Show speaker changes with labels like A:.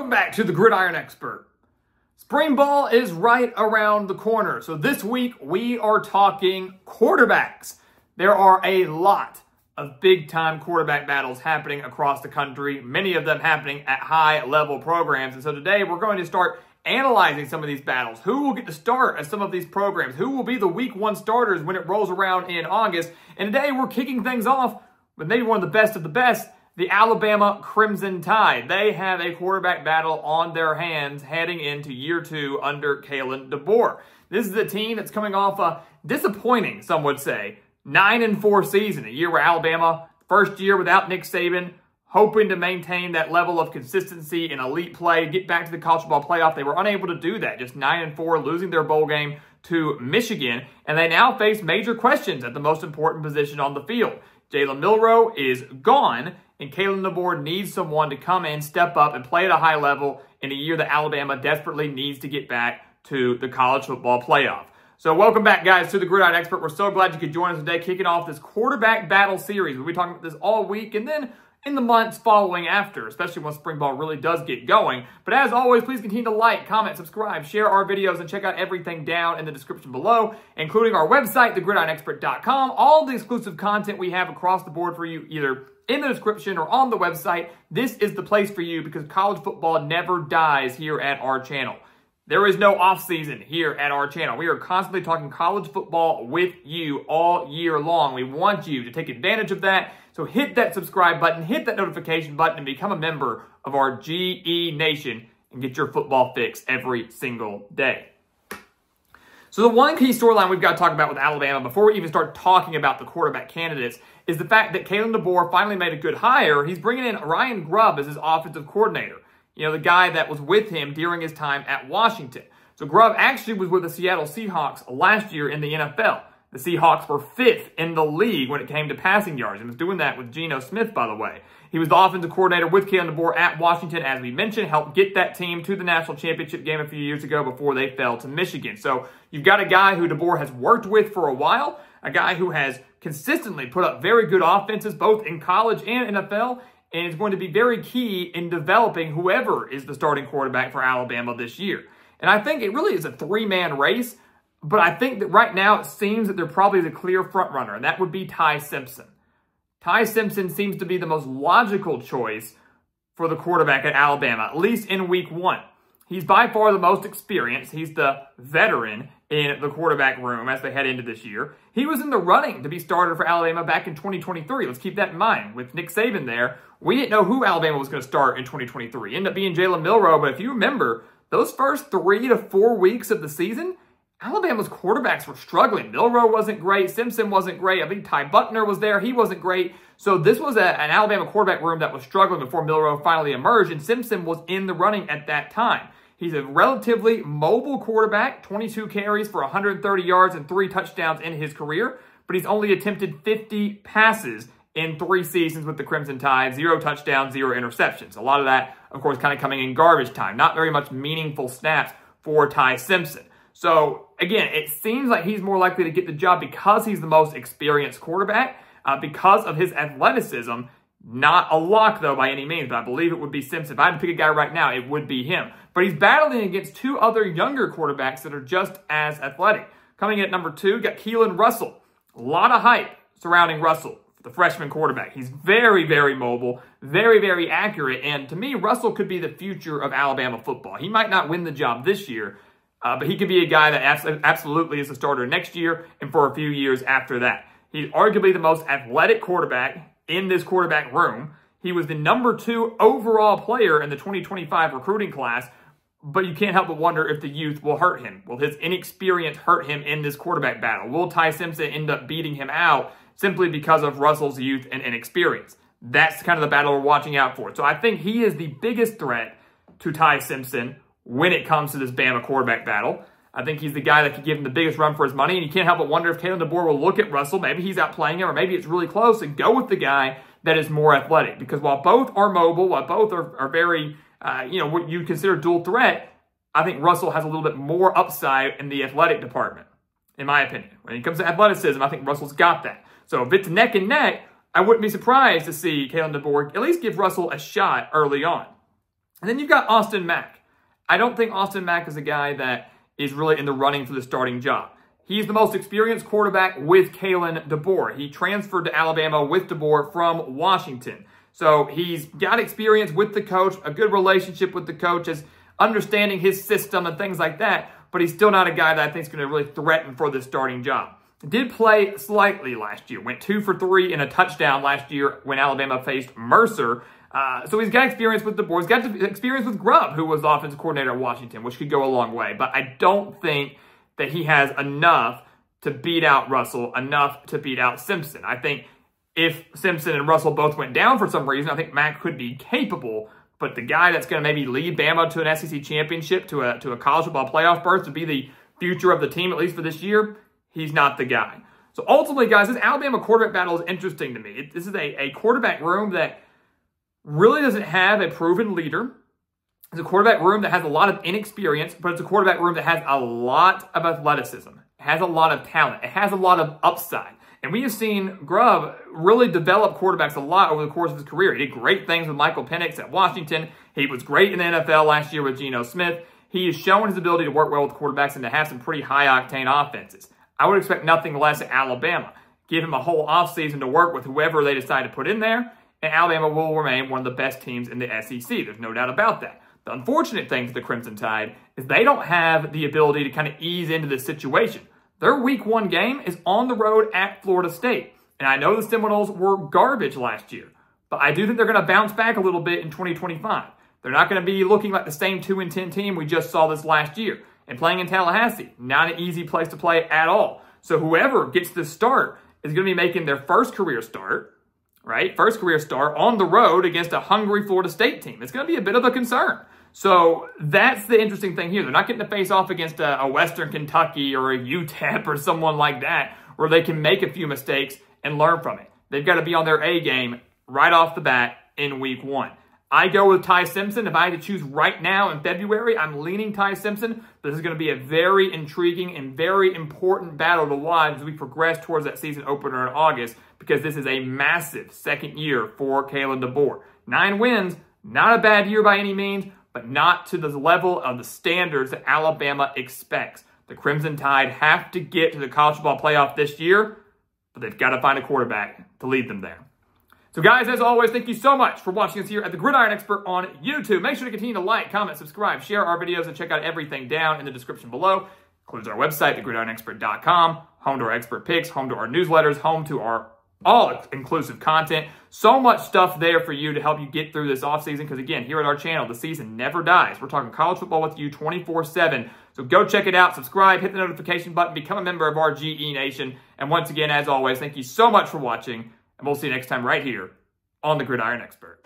A: Welcome back to the Gridiron Expert. Spring ball is right around the corner. So this week we are talking quarterbacks. There are a lot of big-time quarterback battles happening across the country, many of them happening at high-level programs. And so today we're going to start analyzing some of these battles. Who will get to start at some of these programs? Who will be the week one starters when it rolls around in August? And today we're kicking things off with maybe one of the best, the Alabama Crimson Tide. They have a quarterback battle on their hands heading into year two under Kalen DeBoer. This is a team that's coming off a disappointing, some would say, 9-4 season, a year where Alabama, first year without Nick Saban, hoping to maintain that level of consistency in elite play, get back to the college football playoff. They were unable to do that, just 9-4, losing their bowl game to Michigan, and they now face major questions at the most important position on the field. Jalen Milroe is gone, and Kalen DeBoer needs someone to come in, step up, and play at a high level in a year that Alabama desperately needs to get back to the college football playoff. So welcome back, guys, to the Gridiron Expert. We're so glad you could join us today, kicking off this quarterback battle series. We'll be talking about this all week and then in the months following after, especially when spring ball really does get going. But as always, please continue to like, comment, subscribe, share our videos, and check out everything down in the description below, including our website, thegridironexpert.com. All the exclusive content we have across the board for you, either in the description or on the website. This is the place for you because college football never dies here at our channel. There is no off season here at our channel. We are constantly talking college football with you all year long. We want you to take advantage of that. So hit that subscribe button, hit that notification button, and become a member of our GE Nation and get your football fix every single day. So the one key storyline we've got to talk about with Alabama before we even start talking about the quarterback candidates is the fact that Kalen DeBoer finally made a good hire. He's bringing in Ryan Grubb as his offensive coordinator. You know, the guy that was with him during his time at Washington. So Grubb actually was with the Seattle Seahawks last year in the NFL. The Seahawks were 5th in the league when it came to passing yards. He was doing that with Geno Smith, by the way. He was the offensive coordinator with Kalen DeBoer at Washington, as we mentioned, helped get that team to the national championship game a few years ago before they fell to Michigan. So you've got a guy who DeBoer has worked with for a while, a guy who has consistently put up very good offenses, both in college and NFL, and is going to be very key in developing whoever is the starting quarterback for Alabama this year. And I think it really is a three-man race, but I think that right now it seems that they're probably the clear front runner, and that would be Ty Simpson. Ty Simpson seems to be the most logical choice for the quarterback at Alabama, at least in week one. He's by far the most experienced. He's the veteran in the quarterback room as they head into this year. He was in the running to be starter for Alabama back in 2023. Let's keep that in mind. With Nick Saban there, we didn't know who Alabama was going to start in 2023. Ended up being Jalen Milroe, but if you remember, those first 3 to 4 weeks of the season, Alabama's quarterbacks were struggling. Milroe wasn't great. Simpson wasn't great. I think Ty Buckner was there. He wasn't great. So this was an Alabama quarterback room that was struggling before Milroe finally emerged, and Simpson was in the running at that time. He's a relatively mobile quarterback, 22 carries for 130 yards and 3 touchdowns in his career, but he's only attempted 50 passes in 3 seasons with the Crimson Tide, 0 touchdowns, 0 interceptions. A lot of that, of course, kind of coming in garbage time. Not very much meaningful snaps for Ty Simpson. So, again, it seems like he's more likely to get the job because he's the most experienced quarterback, because of his athleticism. Not a lock, though, by any means, but I believe it would be Simpson. If I had to pick a guy right now, it would be him. But he's battling against 2 other younger quarterbacks that are just as athletic. Coming in at number 2, got Keelan Russell. A lot of hype surrounding Russell, the freshman quarterback. He's very, very mobile, very, very accurate, and to me, Russell could be the future of Alabama football. He might not win the job this year, but he could be a guy that absolutely is a starter next year and for a few years after that. He's arguably the most athletic quarterback in this quarterback room. He was the number 2 overall player in the 2025 recruiting class, but you can't help but wonder if the youth will hurt him. Will his inexperience hurt him in this quarterback battle? Will Ty Simpson end up beating him out simply because of Russell's youth and inexperience? That's kind of the battle we're watching out for. So I think he is the biggest threat to Ty Simpson when it comes to this Bama quarterback battle. I think he's the guy that could give him the biggest run for his money, and you can't help but wonder if Kalen DeBoer will look at Russell, maybe he's outplaying him, or maybe it's really close, and go with the guy that is more athletic. Because while both are mobile, while both are very, what you consider dual threat, I think Russell has a little bit more upside in the athletic department, in my opinion. When it comes to athleticism, I think Russell's got that. So if it's neck and neck, I wouldn't be surprised to see Kalen DeBoer at least give Russell a shot early on. And then you've got Austin Mack. I don't think Austin Mack is a guy that is really in the running for the starting job. He's the most experienced quarterback with Kalen DeBoer. He transferred to Alabama with DeBoer from Washington. So he's got experience with the coach, a good relationship with the coach, is understanding his system and things like that, but he's still not a guy that I think is going to really threaten for the starting job. Did play slightly last year. Went 2 for 3 in a touchdown last year when Alabama faced Mercer. So he's got experience with DeBoer. He's got experience with Grubb, who was the offensive coordinator at Washington, which could go a long way. But I don't think that he has enough to beat out Russell, enough to beat out Simpson. I think if Simpson and Russell both went down for some reason, I think Mack could be capable. But the guy that's going to maybe lead Bama to an SEC championship, to a college football playoff berth, to be the future of the team, at least for this year, he's not the guy. So ultimately, guys, this Alabama quarterback battle is interesting to me. This is a quarterback room that really doesn't have a proven leader. It's a quarterback room that has a lot of inexperience, but it's a quarterback room that has a lot of athleticism. It has a lot of talent. It has a lot of upside. And we have seen Grubb really develop quarterbacks a lot over the course of his career. He did great things with Michael Penix at Washington. He was great in the NFL last year with Geno Smith. He has shown his ability to work well with quarterbacks and to have some pretty high-octane offenses. I would expect nothing less at Alabama. Give him a whole offseason to work with whoever they decide to put in there, and Alabama will remain one of the best teams in the SEC. There's no doubt about that. The unfortunate thing for the Crimson Tide is they don't have the ability to kind of ease into this situation. Their Week 1 game is on the road at Florida State. And I know the Seminoles were garbage last year, but I do think they're going to bounce back a little bit in 2025. They're not going to be looking like the same 2-10 team we just saw this last year. And playing in Tallahassee, not an easy place to play at all. So whoever gets this start is going to be making their first career start, right? First career start on the road against a hungry Florida State team. It's going to be a bit of a concern. So that's the interesting thing here. They're not getting to face off against a Western Kentucky or a UTEP or someone like that where they can make a few mistakes and learn from it. They've got to be on their A game right off the bat in Week 1. I go with Ty Simpson. If I had to choose right now in February, I'm leaning Ty Simpson. This is going to be a very intriguing and very important battle to watch as we progress towards that season opener in August, because this is a massive second year for Kalen DeBoer. 9 wins, not a bad year by any means, but not to the level of the standards that Alabama expects. The Crimson Tide have to get to the college football playoff this year, but they've got to find a quarterback to lead them there. So guys, as always, thank you so much for watching us here at The Gridiron Expert on YouTube. Make sure to continue to like, comment, subscribe, share our videos, and check out everything down in the description below. Includes our website, thegridironexpert.com, home to our expert picks, home to our newsletters, home to our all-inclusive content. So much stuff there for you to help you get through this offseason, because again, here at our channel, the season never dies. We're talking college football with you 24/7. So go check it out, subscribe, hit the notification button, become a member of our GE Nation. And once again, as always, thank you so much for watching, and we'll see you next time right here on The Gridiron Expert.